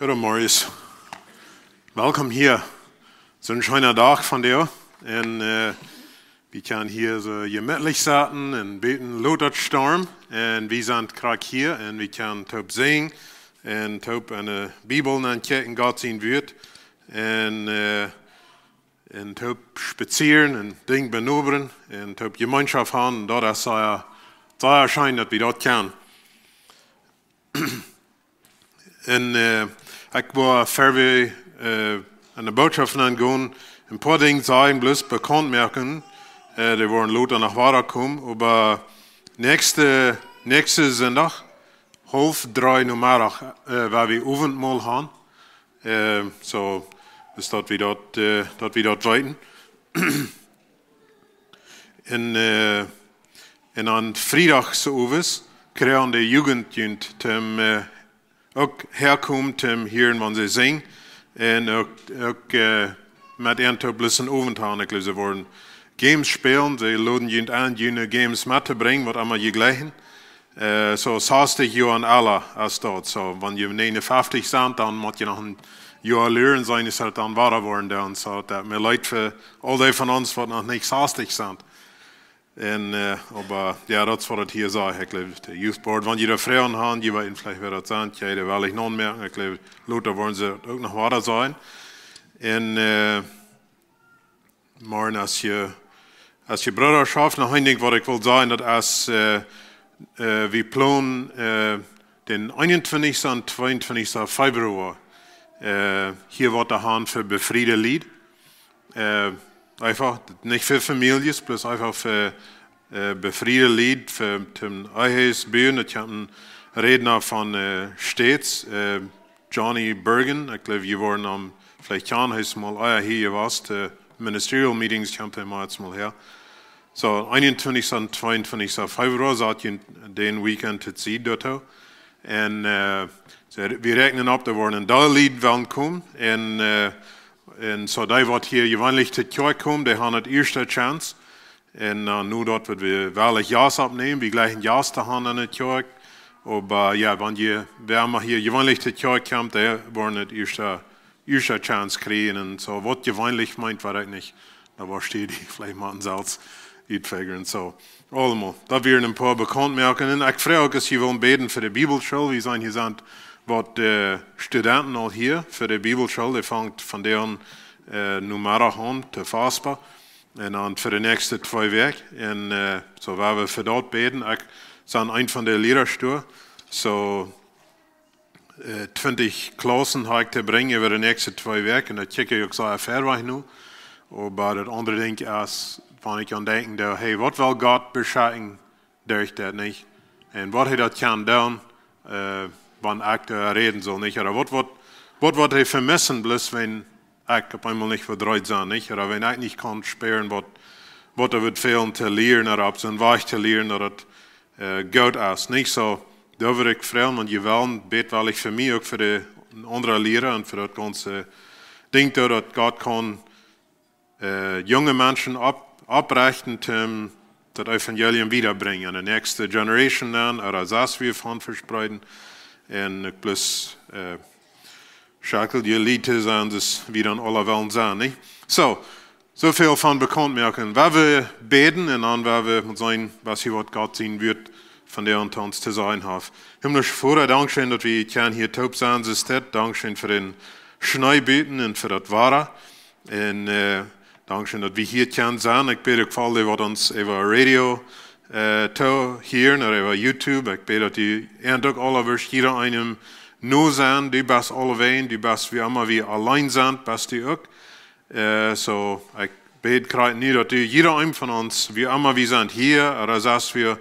Hallo Maurice, welkom hier. Zo'n schöner Tag von dir. En wir können hier so gemütlich sitzen und beten, Lothar Storm. En wir sind gerade hier und wir können top singen und top eine Bibel entdecken, Gott sein wird. Und top spazieren und Dinge benobern und top Gemeinschaft haben. Und das ist sehr schön, dass wir das können. En ik wil verder aan de boodschap gaan, een paar dingen zeggen, bloß bekannt merken. Die worden later nach Wara kommen, aber nächste Sonntag, 2:30 nachmittag, waar we Abendmahl haben. So, bis dat we dat weten. En aan vrijdagsavond krijgen de Jugend ook herkomt hier wanneer ze zingen. En ook met een bloß een avond gaan. Ik geloof, ze worden games spelen. Ze laden je aan je games mee te brengen, wat allemaal je gleichen. Zo 60 jaar alle als dat. So, wanneer je 59 bent, dan moet je nog een jaar leren zijn, is het dan waar worden. Dan so, dat me leid voor al die van ons wat nog niet 60 zijn. Aber ja, das war das hier so. Ich glaube, der Youth Board, wenn jeder Frauen haben, die werden vielleicht wieder sein, die will ich noch merken. Ich glaube, Lothar wollen sie auch noch weiter sein. Morgen als je Bruderschaft, noch ein Ding, was ich will sagen, dass wir planen den 21. und 22. Februar hier wird der Hand für befriede Lied. Einfach nicht für Familien, bloß einfach für befriede Lied, für den Eihesbühne. Ich habe einen Redner von Stets, Johnny Bergen. Ich glaube, wir waren vielleicht Jan heißt mal hier warst, Ministerial Meetings, ich habe mal jetzt mal her. So, 21. und 22. Februar seid ihr den Weekend zu ziehen dort. Und wir rechnen ab, da wollen ein Lied werden kommen. En so die wat hier gewöhnlich zur Kirche kommen, die haben die erste Chance. En nu dort wird wir wirklich Jas abnehmen, wir gleichen Jas da haben an der Kirche. Aber ja, wenn wer mal hier gewöhnlich zur Kirche kommt, der wollen die erste Chance kriegen. Und so, was gewöhnlich meint, war ich nicht. Da war steht, vielleicht mal ein Salz uitfiguren. So, allemal. Da werden ein paar bekannt merken. Und ich frage, dass Sie wollen beten für die Bibelschule. Wir sind hier sind wat Studenten al hier voor de Bibelschule, die vangt van deren nummer aan te vaspen. En dan voor de nächste 2 weken. En zo waar we voor dat beten, ik zijn een van de leerstoer. Zo 20 klassen ga ik te brengen voor de nächste 2 weken. En dat kijk ik ook zo ver weg nu. Maar het andere ding is, van ik aan denken, hey, wat wil God beschermen durch dat niet? En wat hij dat kan doen, wann ich reden soll, nicht? Oder was wird er vermissen, bloß wenn ich auf einmal nicht verdreht sein, nicht? Oder wenn ich nicht kann spüren, was er wird fehlen zu lernen, oder ob es ein Weg zu lernen, oder gut ist, nicht? So, da würde ich fragen, und je wollen, bet weil ich für mich, auch für die anderen Lehrer und für das ganze Ding, dass Gott kann junge Menschen abrichten, das Evangelium wiederbringen, die nächste Generation dann, oder das wir von verspreiten. En ik plus schakelt je lied te zijn, dus wie dan alle wel zijn, niet? So veel van bekend merken. Waar we beten en dan waar we zijn, was hier wat God zien wird, von der und uns zu sein hat. Himmlisch Vater, Dankeschön, dass wir hier top sein, so steht. Dankeschön für den Schneibeten und für das Wahre. Und Dankeschön, dass wir hier können sein. Ich bete für alle, die uns über Radio hier naar over YouTube. Ik bid dat u eindelijk alle hier einem nu zijn. Du bist alleween, du bist wie immer wie allein zijn, bist du ook. So, ik bid gerade nu dat u jeder een van ons, wie immer wir sind hier, oder dass wir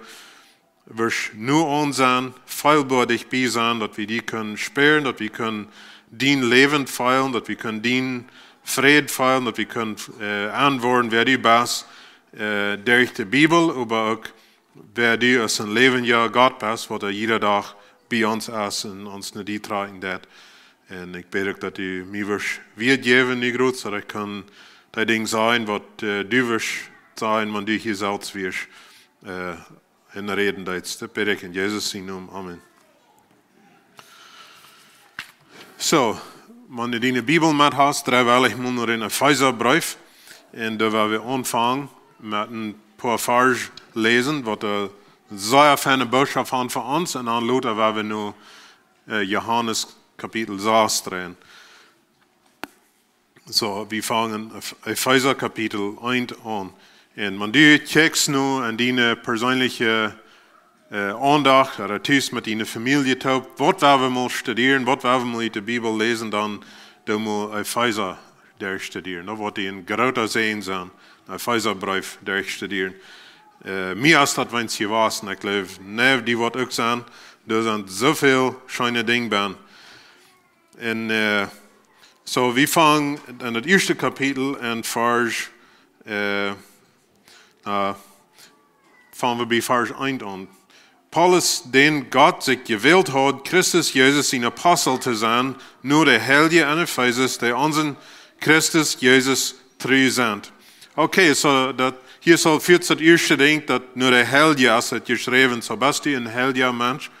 nu on zijn, feilbaardig bij zijn, dat we die kunnen spelen, dat we kunnen dien levend feilen, dat we kunnen dien vrede feilen, dat we kunnen antwoorden, wer du bist, durch die Bibel, aber auch wer du als ein Leben ja Gott bist, wat er jeder Tag bij ons is en ons naar die tragen dat. En ik bid ook dat u mij wird geven nu groot, zodat ik kan die dingen zijn wat du wirst zijn, want du hier zelfs wirst in de reden dat. Dat bid ik in Jezus' naam. Amen. So, wenn du deine Bibel mit hast, dann will ich mal nur in Epheserbrief. Und da werden wir anfangen mit ein paar Verse lesen, was eine sehr feine Botschaft haben für uns. Und dann Luther werden wir nur Johannes Kapitel 6 drehen. So, wir fangen Epheser Kapitel 1 an. Und wenn du checkst nur an deine persönliche Andacht oder tust mit deiner Familie taub, was werden wir mal studieren, was werden wir mal in der Bibel lesen, dann mal Epheser durchstudieren. Was die in großer Sehen sind, Epheserbrief durchstudieren. Mir ist das, wenn es hier war, und ich glaube, neben die, was auch sind, da sind so viele schöne Dinge bei. Und so, wir fangen in das erste Kapitel in Vers, fangen wir bei Vers 1 an. Paulus, den Gott sich gewählt hat, Christus Jesus sein Apostel zu sein, nur der Heilige an Ephesus, der unseren Christus Jesus treu sind. Okay, so hier soll für das erste Ding, dass nur der Heilige ist, hat geschrieben, so bist du ein heiliger Mensch.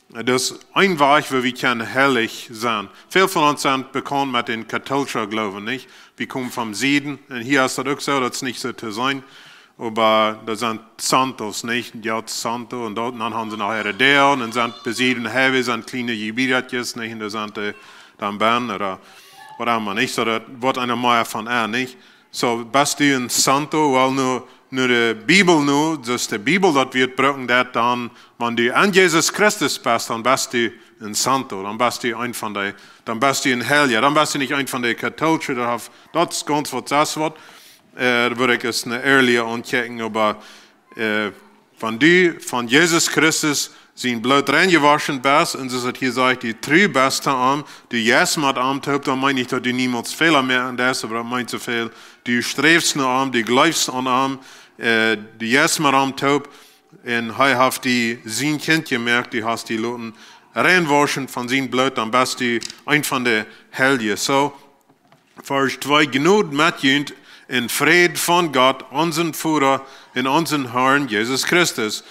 Das ist ein Weg, wo wir können heilig sein. Viele von uns sind bekannt mit den katholischen Glauben, nicht? Wir kommen vom Süden, und hier ist das auch so, das ist nicht so zu sein. Aber da sind Santos, nicht? Ja, Santo, und dann haben sie nachher der, und dann sind besiedelt, heavy, sind kleine Gebietjes, nicht? Und da sind dann Bern, oder was auch immer, nicht? So, das wird eine Meier von nicht? So, bist du ein Santo, weil nur die Bibel das ist die Bibel, das wird brauchen, dann, wenn du an Jesus Christus bist, dann bist du ein Santo, dann bist du dann bist du ein Heiliger, dann bist du nicht ein von den Katholischen, das ist ganz was das wird. Da würde ich es eine ehrliche anchecken, aber wenn du von Jesus Christus sein Blut reingewaschen bist, und so hier sagt, die treu bist du jetzt mit am Taub, dann meine ich, dass du niemals Fehler mehr an das, aber meint so viel, du strebst nur am, du glaubst an du jetzt mit am Taub, und er hat die sein Kind gemerkt, du hast die Leute reinwaschen von sein Blut, dann bist du ein von den Heiligen. So, Vers 2, genug mitjünd, in Frieden von Gott, unseren Führer, in unseren Herrn Jesus Christus.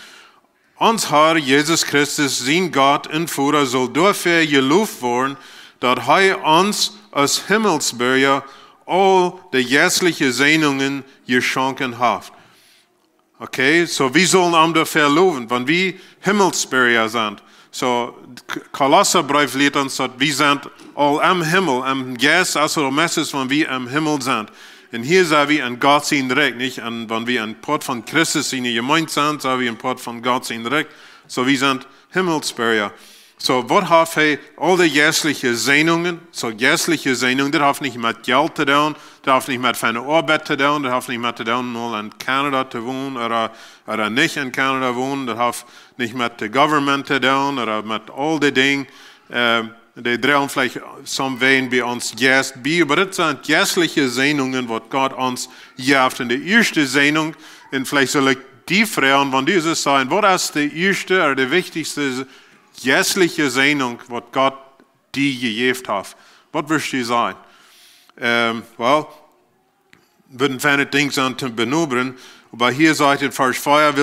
Uns Herr Jesus Christus, sein Gott und Führer, soll dafür gelobt werden, dass er uns als Himmelsbürger all die jährlichen Segnungen geschenkt hat. Okay, so wir sollen ihm dafür loben, wenn wir Himmelsbürger sind. So, Kolosserbrief lehrt uns, dass wir sind all am Himmel, am Geist, also der Message, wenn wir am Himmel sind. Und hier sind wir an Gott sein Recht, nicht? Und wenn wir ein Port von Christus in die Gemeinde sind, sind wir ein Port von Gott sein Recht. So, wir sind Himmelsbürger. So, was hat er? All die jährlichen Segnungen, so jährliche Segnungen, das hat nicht mit Geld zu tun, das hat nicht mit feiner Arbeit zu tun, das hat nicht mit zu tun, mal in Kanada zu wohnen oder nicht in Kanada wohnen, das hat nicht mit dem Government zu tun oder mit all den Dingen. Die drehen vielleicht some Wein bei uns Gäst bei, aber das sind jährliche Segnungen, was Gott uns gibt. Und die erste Segnung, und vielleicht soll ich die fragen, wenn dieses sein, was ist die erste oder die wichtigste jährliche Segnung, was Gott dir gegeben hat? Was wirst du sagen? Würden viele Dinge sein zu benutzen, aber hier sagt in Vers 4,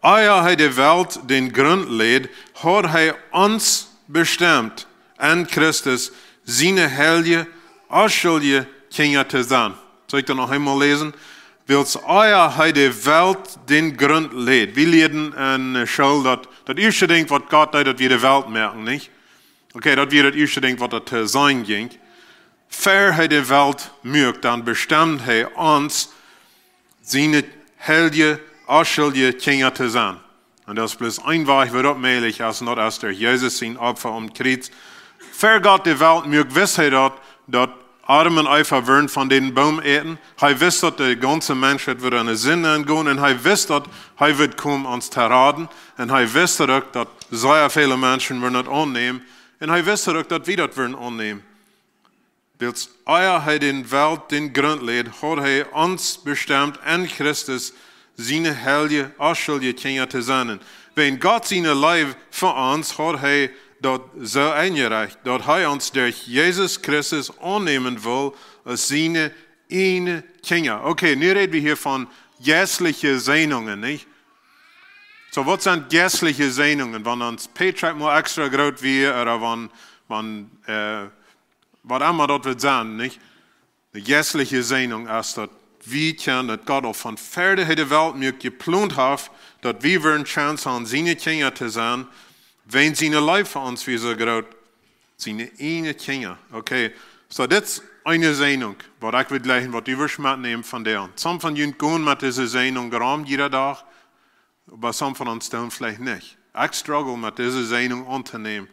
euer hat die Welt den Grund legt, hat er uns bestimmt, an Christus, seine heilige, unschuldige Kinder zu sein. Soll ich das noch einmal lesen? Wills euer hat die Welt den Grund legt. Wir lehren an Schule, das erste Ding, was Gott hat, dass wir die Welt merken, nicht? Okay, das wird das erste Ding, was das sein ging. Wer hat die Welt mögt, dann bestimmt er uns, seine heilige, unschuldige Kinder zu sein. Und das ist bloß ein Weg, wird möglich, als not als der Jesus sein Opfer am Kreuz. Wer Gott die Welt mögt, wisst er, dass Adam und Eva würden von den Baum eten. Er wisst, dass die ganze Menschheit wird eine Sünde angehen. Und er wisst, dass er wird kommen, uns zu raten. Und er wisst auch, dass sehr viele Menschen würden das annehmen. Und er wisst auch, dass wir das würden annehmen. Als er hat den Welt den Grund legt, hat er uns bestimmt, an Christus seine heilige, unschuldige Kinder zu sein. Wenn Gott seine Leib für uns hat er das so eingereicht, dass er uns durch Jesus Christus annehmen will, als seine eine Kinder. Okay, nun reden wir hier von geistlichen Segnungen, nicht? So, was sind geistliche Segnungen? Wenn uns Paycheck mal extra groß wird, oder wenn was immer dort wird sein, nicht? Eine jährliche Segnung ist, dass wir kennen, dass Gott auch von Pferde der Welt mir geplant hat, dass wir eine Chance haben, seine Kinder zu sein, wenn seine Leib für uns wie so groß, seine eine Kinder. Okay, so das ist eine Segnung, was ich will gleich, was die wir mitnehmen von der. Some von ihnen gehen mit dieser Segnung rum jeder Tag, aber some von uns tun vielleicht nicht. Ich struggle mit dieser Segnung anzunehmen.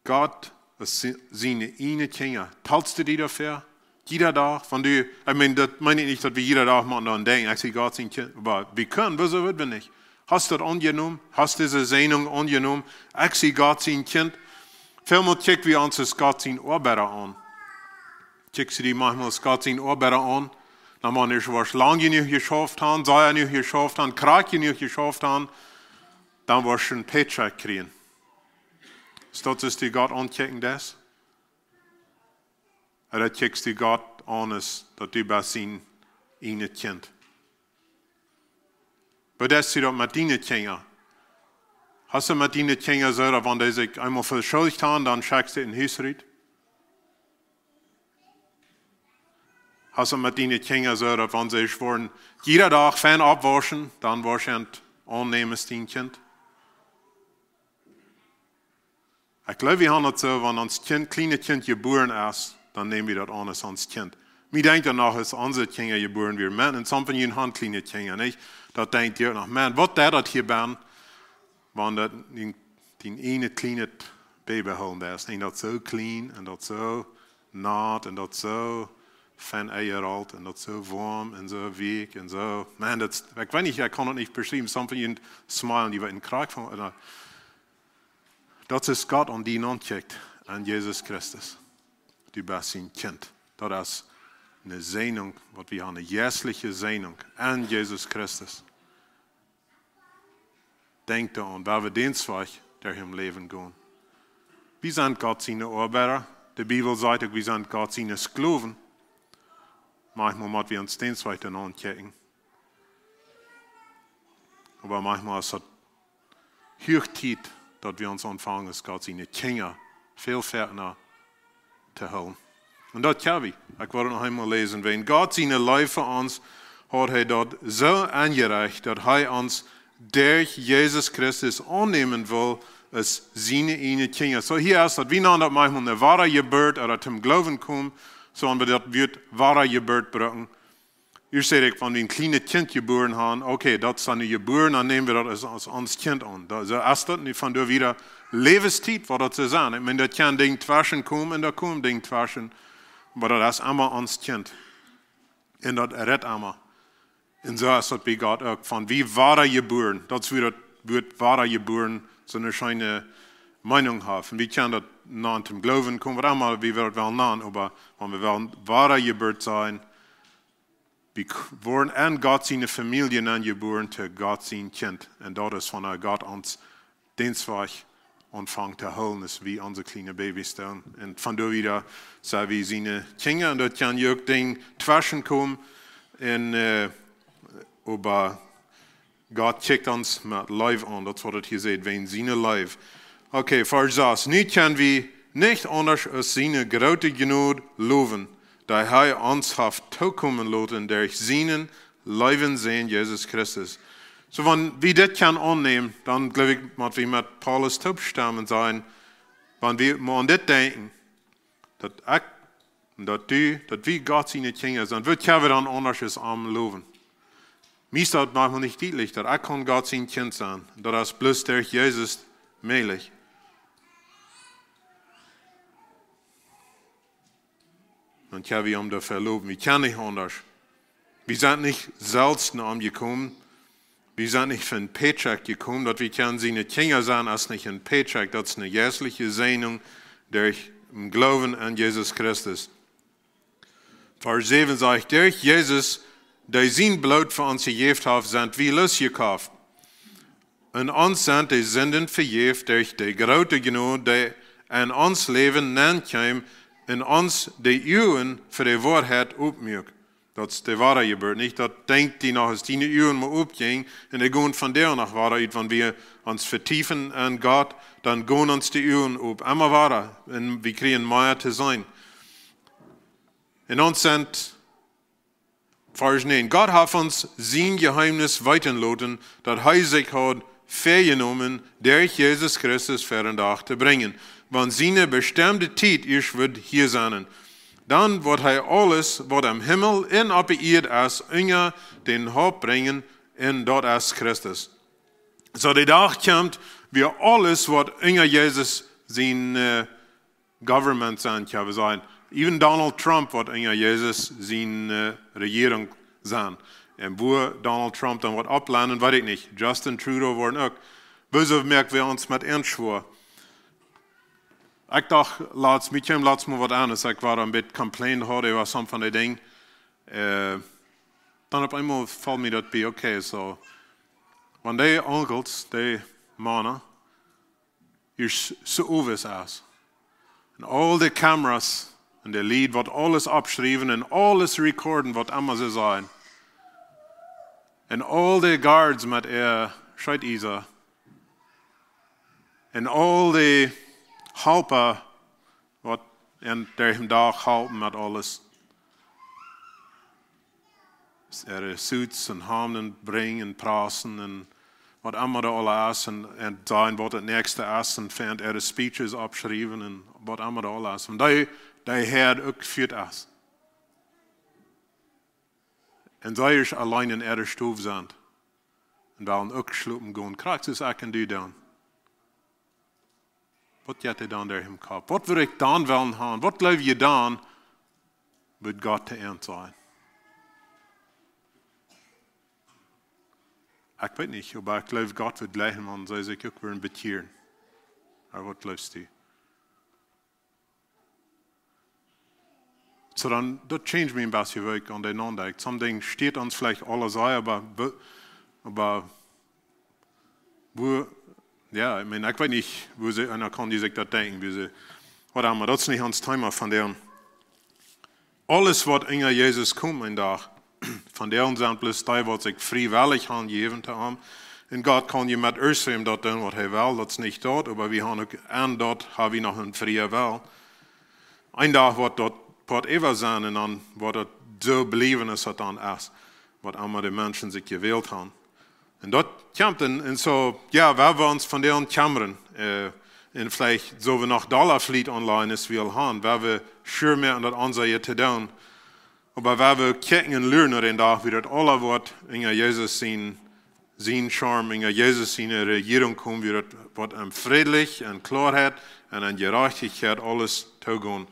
Gott ist seine eine Kinder. Teilst du die dafür? Jeder Tag, von dir, ich meine, das meine ich nicht, dass wir jeder Tag mal daran denken, ich sehe Gott sein Kind, aber wir können, wieso wird wir nicht? Hast du das angenommen? Hast du diese Segnung angenommen? Ich sehe Gott sein Kind. Vielmal checken wir uns das Gott sein Arbeiter an. Checkst du die manchmal das Gott sein Arbeiter an? Dann man nicht was lange nicht geschafft haben, sei nicht geschafft haben, Krag nicht geschafft haben, dann wirst du einen Paycheck kriegen. Ist das die Gott anchecken das? Oder checkst du Gott an, dass du bei sein ihnen Kind? Aber das ist doch mit deinen Kindern. Hast du mit deinen Kindern so, wenn die sich einmal verschuldigt haben, dann schickst du in den Hausried? Hast du mit deinen Kindern so, wenn sie schworen, jeder Tag Fan abwaschen, dann wahrscheinlich annehmen es dein Kind? Ich glaube, wir haben das so, wenn uns kleine Kind geboren ist, dann nehmen wir das an als unser Kind. Wir denken danach, als unsere Kinder geboren werden. Und some von ihnen haben kleine Kinder, nicht? Da denkt ihr noch, man, was das hier bin, wenn das den eine kleine Baby holen ist. Nicht das so clean und das so naht und das so von Eier alt und das so warm und so weich und so. Man, das, ich weiß nicht, ich kann das nicht beschreiben. Some von ihnen smilen, die wir in den Krieg von. Das ist Gott, an die ancheckt, an Jesus Christus. Du bist sein Kind. Das ist eine Segnung, was wir haben, eine jährliche Segnung an Jesus Christus. Denk daran, weil wir den Zweig, der im Leben gehen. Wir sind Gott seine Arbeiter. Die Bibel sagt, wir sind Gott seine Sklaven. Manchmal müssen wir uns den Zweig dann anchecken. Aber manchmal ist es Höchzeit, dass wir uns anfangen, dass Gott seine Kinder viel ferner zu holen. Und das kann ich. Ich werde noch einmal lesen. Wenn Gott seine Leib für uns hat, er dort so angereicht, dass er uns durch Jesus Christus annehmen will, als seine eine Kinder. So hier ist das, wie nennen das manchmal eine wahre Geburt oder zum Glauben kommen, so haben wir das wird wahre Geburt brauchen. Ihr seht, wenn wir ein kleines Kind geboren haben, okay, das ist eine Geburt, dann nehmen wir das als unser Kind an. So ist das nicht von der wieder Lebenszeit, was das zu sein. Ich meine, das kann Ding zwischen kommen und da kommt Ding zwischen. Aber das ist immer unser Kind. Und das rettet immer. Und so ist das bei Gott auch. Von wie wahre geboren, das wird wahre geboren, so eine scheine Meinung haben. Wir können das nach dem Glauben kommen, was immer, wie wir das wollen, aber wenn wir wollen wahre Geburt sein, wir wurden an Gott seine Familie angeboren, zu Gott sein Kind. Und das ist von Gott uns den Zweig anfangen zu holen, ist wie unsere kleinen Babys tun. Und von da wieder sagen wir seine Kinder, und dort kann auch Ding zwischen kommen. Aber Gott checkt uns mit Leib an, das was das hier seht, wenn seine Leib. Okay, Vers 6. Nicht können wir nicht anders als seine große Gnade loben, da er uns hat zukommen lassen, durch seinen Leben sehen, Jesus Christus. So, wenn wir das kann annehmen, dann glaube ich, dass wir mit Paulus Taubstammen sein, wenn wir mal an das denken, dass ich und dass du, dass wir Gott seine Kinder sind, wird ja wir dann anders als am loben. Mir ist das manchmal nicht deutlich, dass ich kann Gott sein Kind sein, dass das bloß durch Jesus möglich. Dann können wir dafür loben. Wir können nicht anders. Wir sind nicht selten angekommen. Wir sind nicht für einen Paycheck gekommen, dass wir können seine Kinder sein, als nicht ein Paycheck. Das ist eine jährliche Segnung durch den Glauben an Jesus Christus. Vers 7 sagt, durch Jesus, der sein Blut für uns gegeben hat, sind wir losgekauft. Und uns sind die Sünden vergeben durch die große Gnade, die an uns Leben nennt, und uns die Uhren für die Wahrheit aufmüht. Dat is de ware gebeurt. Niet dat denkt die nog eens 10 uur maar opging en die gaan van der nach ware uit, wanneer wir uns vertiefen an Gott, dann gehen uns die Uhren op. Immer ware. Und wir kriegen mehr zu sein. In uns sind Vers 9. Gott hat uns sein Geheimnis weitergelassen, dass er sich hat vergenommen, durch Jesus Christus für den Tag zu bringen. Wenn seine bestimmte Zeit ist, wird hier sein. Dann wird er alles, was am Himmel und auf der Erde ist, unter den Haupt bringen, und dort ist Christus. So der Tag kommt, wir alles, was unter Jesus sein Government sein, kann wir sagen. Even Donald Trump wird unter Jesus seine Regierung sein. Und wo Donald Trump dann wird ablehnen, weiß ich nicht. Justin Trudeau wird auch. Wieso merken wir uns mit ernst vor? Ich dachte, mir kam letztes Mal was anderes. Ich war ein bisschen complained heute über some von den Dingen. Dann auf einmal fällt mir das bei, okay, so. Wenn die Onkels, die Männer, ist so uwes aus. Und all die Kameras und der Lied wird alles abschreiben und alles recorden, was immer sie sagen. Und all die Guards mit schreit Isa. Und all die Helper, wat en der dag helpen met alles. Suits en handen brengen, praten en wat allemaal alle is en zijn wat het nächste is en vindt speeches opschrijven en wat allemaal alle is. En die Heer ook geführt is. En zij is alleen in stof zijn. En willen ook slopen gaan. Krijgt is ik en du dan. Wat gaat er dan door hem kop? Wat wil ik dan willen hebben? Wat geloof je dan met God te eind zijn? Ik weet niet, maar ik geloof God wird gleich man zij zich ook weer bekeren. Maar wat geloofst du? So dann, das change me ein bisschen weg an den anderen. Some Dinge steht uns vielleicht alles ein, aber wo, ja, ich meine, ich weiß nicht, wo sie, einer kann die sich das denken, wie sie, was haben wir, das ist nicht ans Thema von deren. Alles, was in Jesus kommt, mein Tag, von deren sind bloß die, was sich freiwillig angegeben haben. Und Gott kann je mit uns ihm das tun, was er will, das ist nicht dort, aber wir haben auch an dort, haben wir noch einen freien Will. Ein Tag wird dort whatever zijn en dan wat het zo beleven is dat dan is, wat allemaal de mensen zich gewählt haben. En dat komt en zo, ja, we hebben ons van deren kammeren, en vielleicht zo we nog Dollarfleet online is wil gaan, waar we sure meer aan dat onze te doen, maar waar we kijken en leren in dag, wie dat alle wat in Jezus zijn charm, in Jezus zijn regering komt, wie dat wat friedlich en Klarheit en in Gerechtigkeit alles toegaan.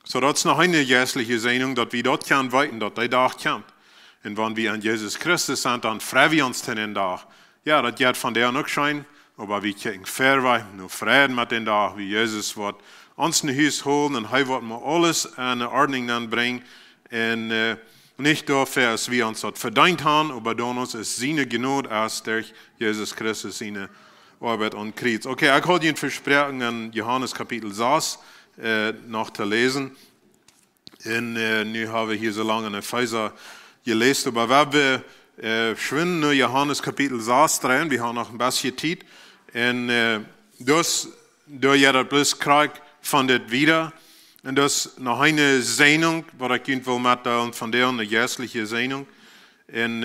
So, das ist noch eine geistliche Sehnung, dass wir dort können weiten, dass der Tag kommt. Und wenn wir an Jesus Christus sind, dann freuen wir uns den Tag. Ja, das geht von der noch schein, aber wir kriegen Verweih, nur Frieden mit dem Tag, wie Jesus wird uns in Haus holen und er wird mir alles in Ordnung dann bringen. Und nicht dafür, dass wir uns das verdient haben, aber dann uns ist seine Gnade erst durch Jesus Christus seine Arbeit und Kreuz. Okay, ich habe Ihnen versprochen, in Johannes Kapitel 6, noch zu lesen. Und nu haben wir hier so lange eine Pfizer gelesen, aber wir schwinden nur Johannes Kapitel 6 rein, wir haben noch ein bisschen Zeit. Und das, da jeder bloß kriegt, von das wieder. Und das ist noch eine Sehnung, was ich Ihnen will mitteilen, von der eine geistliche Sehnung. Und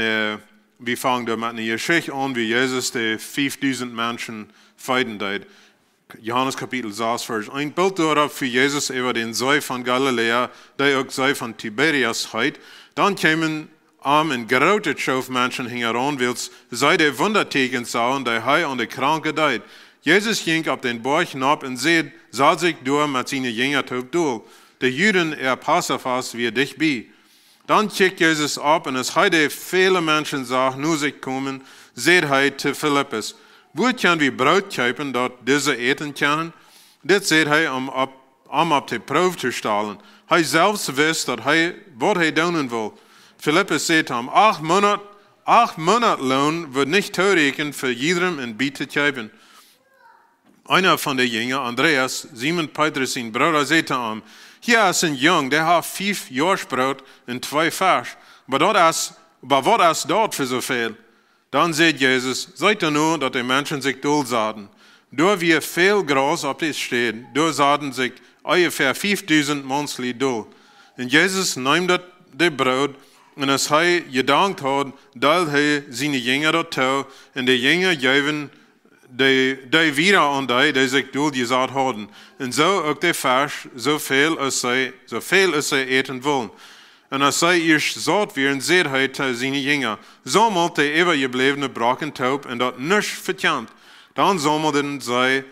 wir fangen da mit einer Geschichte an, wie Jesus die 5000 Menschen feiden hat. Johannes Kapitel 6, Vers 1. Bild darauf für Jesus über den See von Galiläa, der auch See von Tiberias heit. Dann kämen arm und geroute Schaufmenschen heran, wils sei der Wunderteken sahen, der Hei und der Kranke deit. Jesus ging auf den Berg hinab und sah sich durch mit seinen Jüngern durch. Der Juden Passafas wie dich bi. Dann kickt Jesus ab und es heute viele Menschen sagen, nur sich kommen, seht hei zu Philippus. Wo können wir Brot kaufen, dat diese eten können? Dit zegt hij om op de proef te stellen. Hij zelfs wist dat wat hij doen wil. Philippus zegt hem, 8 Monat Lohn wird nicht toerekenen für jedem een biet te kaufen. Einer von den Jüngern, Andreas, Simon Petrus, sein Bruder, sagte ihm, hier ist ein Jung, der hat 5 Jahresbrot und 2 Fisch. Aber was ist dort für so viel? Dann sagt Jesus, seid ihr nur, dass die Menschen sich duld sahen. Da wir viel Gras auf das steht, da sahen sich ungefähr 5000 Monstli duld. Und Jesus nimmt das Brot, und als er gedankt hat, teilt er seine Jünger das tau, und die Jünger geben die wieder an die sich duld gesagt haben. Und so auch der Fisch, so viel als sie eten wollen. Und als sie erst satt werden, sagt er zu seinen Jüngern, sammelt die übergebliebene Brocken taub und das nicht vertjant. Dann sammelten sie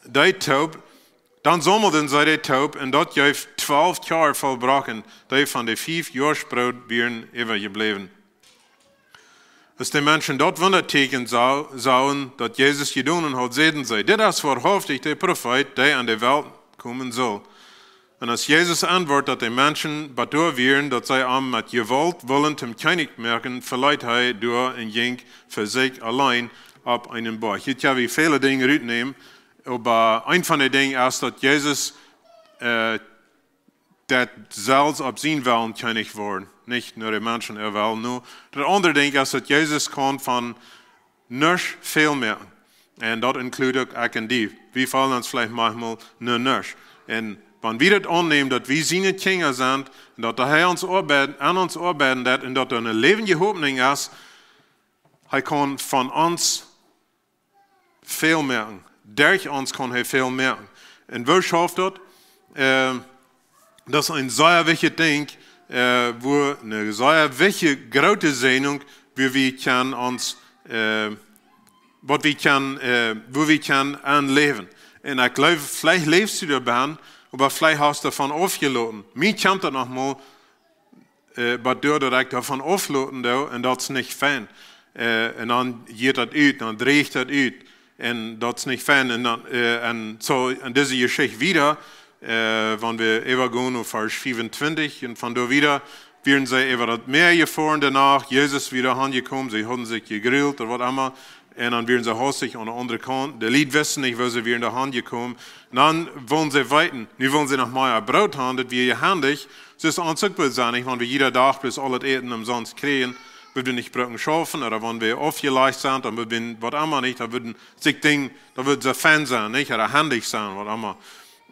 die Taub und das gab 12 Jahre voll Brocken, die von den 5 Jahresbrot wären übergeblieben. Als die Menschen dort Wunderteken sahen, dass Jesus getan hat, sehen sie, das ist wahrhaftig der Prophet, der an die Welt kommen soll. Und als Jesus antwortet, dass die Menschen betur wären, dass sie am mit Gewalt wollen zum König merken, verleiht er durch und ging für sich allein auf einen Berg. Ich habe viele Dinge mitnehmen, aber ein von den Dingen ist, dass Jesus das selbst auf seinen Willen König wurde. Nicht nur die Menschen, will nur. Das andere Ding ist, dass Jesus kann von nicht viel merken. Und das inkludiert auch in die. Wir fallen uns vielleicht manchmal nur nicht. Und wenn wir das annehmen, dass wir seine Kinder sind, und dass der Herr an uns arbeiten wird, und dass das eine lebende Hoffnung ist, er kann von uns viel merken. Durch uns kann er viel merken. Und wo schafft das? Das ist ein sehr wichtiges Ding, wo eine sehr wichtige, große Sehnung, wo wir können anleben. Und ich glaube, vielleicht lebst du dabei, aber vielleicht hast du davon aufgelassen. Mir kommt das nochmal, dass ich davon auflassen und das ist nicht fein. Und dann geht das aus, dann drehe ich das aus. Und das ist nicht fein. Und so in dieser Geschichte wieder, wenn wir übergehen auf Vers 25, und von da wieder werden sie über das Meer gefahren danach, Jesus wieder angekommen, sie haben sich gegrillt oder was immer. Und dann werden sie hastig an der anderen Kant. Die Leute wissen nicht, wo sie wieder in der Hand gekommen. Und dann wollen sie weiten. Nun wollen sie noch mal ein Brot haben, das wir handig. Es ist unzugbar sein, wenn wir jeder Tag bis alles Eten umsonst kriegen. Wir würden nicht Brücken schaffen, oder wenn wir aufgeleicht sind, dann würden wir was immer nicht, da würden sie Fan sein, nicht? Oder handig sein, was immer.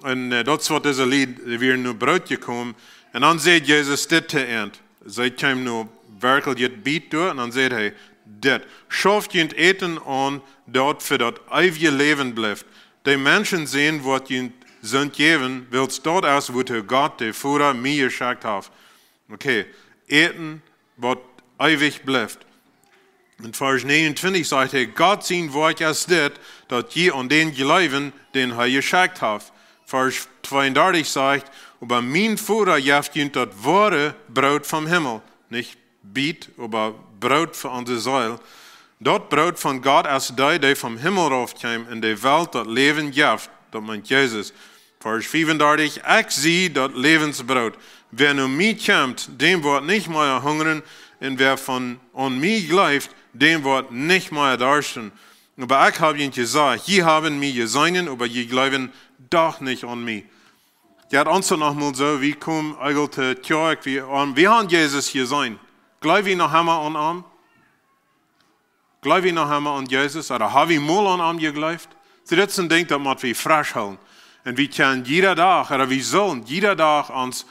Und das ist, was diese Lied, wir nur Brot gekommen. Und dann sagt Jesus, das zu Ende. Sie kamen nur wirklich jetzt Beat durch, und dann sagt er, das. Schafft ihr Eten an, dort für das ewige Leben bleibt. Die Menschen sehen, was ihr sind geben, willst dort aus, wo der Gott, der Vater, mir geschenkt hat. Okay, Eten, was ewig bleibt. In Vers 29 sagt er, Gott sein Wort ist das, dass ihr an den glauben, den er geschenkt hat. Vers 32 sagt, aber mein Vater gibt ihr das wahre Brot vom Himmel. Nicht Biet, aber Brot für unsere Seele. Das Brot von Gott ist der vom Himmel raufkam in die Welt, das Leben gibt. Das meint Jesus. Vers 35, ich sehe das Lebensbrot. Wer nur mich kommt, dem wird nicht mehr hungern, und wer an mich glaubt, dem wird nicht mehr dursten. Aber ich habe ihnen gesagt, sie haben mich gesehen, aber sie glauben doch nicht an mich. Die hat uns noch mal so, wie kommen eigentlich zur Kirche, wir haben Jesus gesehen. Glauben wir noch einmal an ihn? Glauben wir noch einmal an Jesus? Oder haben wir mal an ihn geglaubt? So, das ist ein Ding, das wir frisch halten. Und wir können jeder Tag, oder wir sollen jeder Tag uns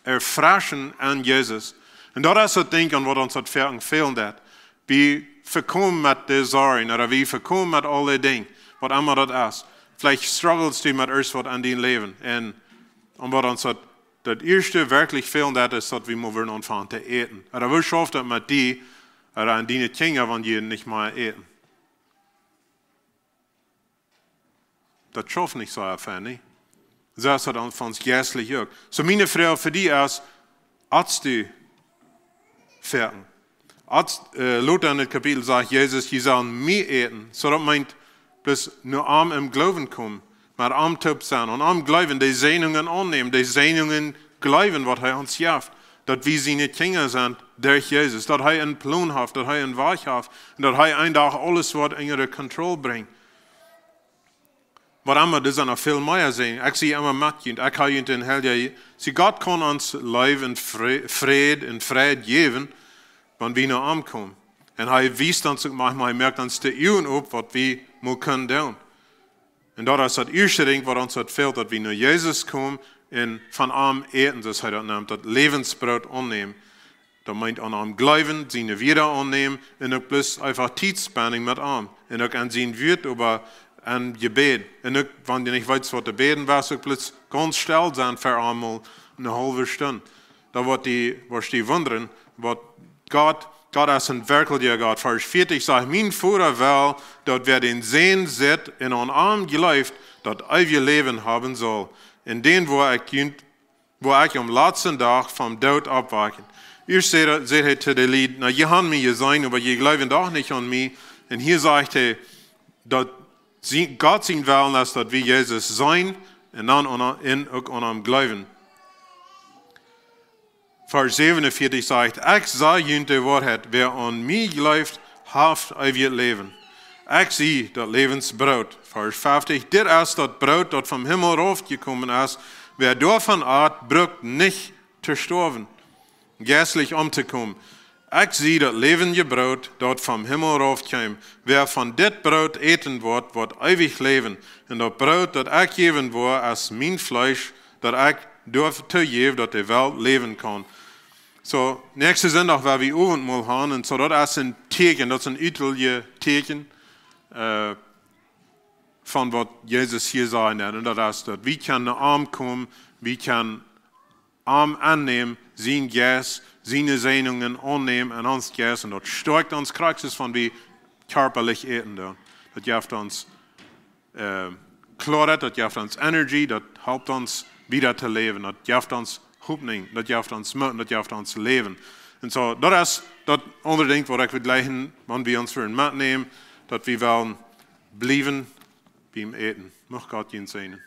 erfrischen an Jesus. Und das ist das Ding, an was uns das fehlt. Wir verkommen mit den Sorgen, oder wir verkommen mit allen Dingen, was immer das ist. Vielleicht strugglest du mit etwas an deinem Leben. Und was uns das erste wirklich fehlt, ist, dass wir mal anfangen zu eten. Oder was schafft das mit dir, oder an deine Kinder, wenn die nicht mehr eten? Das schafft nicht so einfach, nicht? So ist das von uns geistlich auch. So meine Frage für dich ist, hast du Fertig. Luther in dem Kapitel sagt, Jesus, die sollen mehr eten. So das meint, dass nur arm im Glauben kommen, maar arm top sein und arm glauben, die Sehnungen annehmen, die Sehnungen glauben, was er uns gibt. Dass wir seine Kinder sind durch Jesus, dass er einen Plan hat, dass er einen Weg hat und dass er einen Tag alles wird in ihre Kontrolle bringt. Maar immer, das noch viel mehr sein. Ich sehe immer mit, und ich habe den Hell, sie Gott kann uns Leben und Frieden geben, wenn wir nach ihm kommen. Und er wies uns manchmal, merkt uns die Üben ab, was wir mal können tun. Und das ist das erste Ding, was uns hat fehlt, dass wir nach Jesus kommen und von ihm eten, das er nimmt, das Lebensbrot annehmen. Da meint an ihm glauben, seine wieder annehmen und auch bloß einfach Zeitspanning mit ihm. Und auch an sein Wort über ein Gebet. Und auch, wenn du nicht weißt, was du beten wirst, auch bloß ganz still sein für einmal eine halbe Stunde. Da wird die wundern, was Gott ist ein wirklicher Gott. Vers 40 sagt, mein Vater will, dass wer den Sehen sieht und an ihm glaubt, dass ewige Leben haben soll. In den, wo ich am letzten Tag vom Tod abwachen. Ihr seht zu dem Lied, na, ihr habt mir gesehen, aber ihr glaubt doch nicht an mich. Und hier sagt er, dass Gott sein will, dass wir Jesus sein und dann auch an ihm glauben. Vers 47 sagt, ich sage Ihnen die Wahrheit, wer an mich glaubt, hat ewiges Leben. Ich sehe das Lebensbrot. Vers 50, das ist das Brot, das vom Himmel raufgekommen ist. Wer davon hat, braucht nicht zu sterben, geistlich umzukommen. Ich sehe das lebende Brot, das vom Himmel raufkam. Wer von das Brot eten wird ewig leben. Und das Brot, das ich geben will, ist mein Fleisch, das ich zu geben, dass die Welt leben kann. So, nächste Sonntag, weil wir Abendmahl haben, und so, das ist ein Teken, das ist ein ütliches Teken, von was Jesus hier sagen hat. Und das ist, dass wir können nach Arm kommen, wir können Arm annehmen, sein Geist, seine Sehnungen annehmen an uns Geist, und das stärkt uns Kraxis von wie körperlich eten. Das gibt uns Klarheit, das gibt uns Energie, das hilft uns wieder zu leben, das gibt uns Hoffnung, das gibt uns Mut, das gibt uns Leben. Und so, das ist das andere Ding, was ich will gleichen, wenn wir uns für ein Mat nehmen, dass wir wollen bleiben beim Eten. Möchte Gott ihn segnen.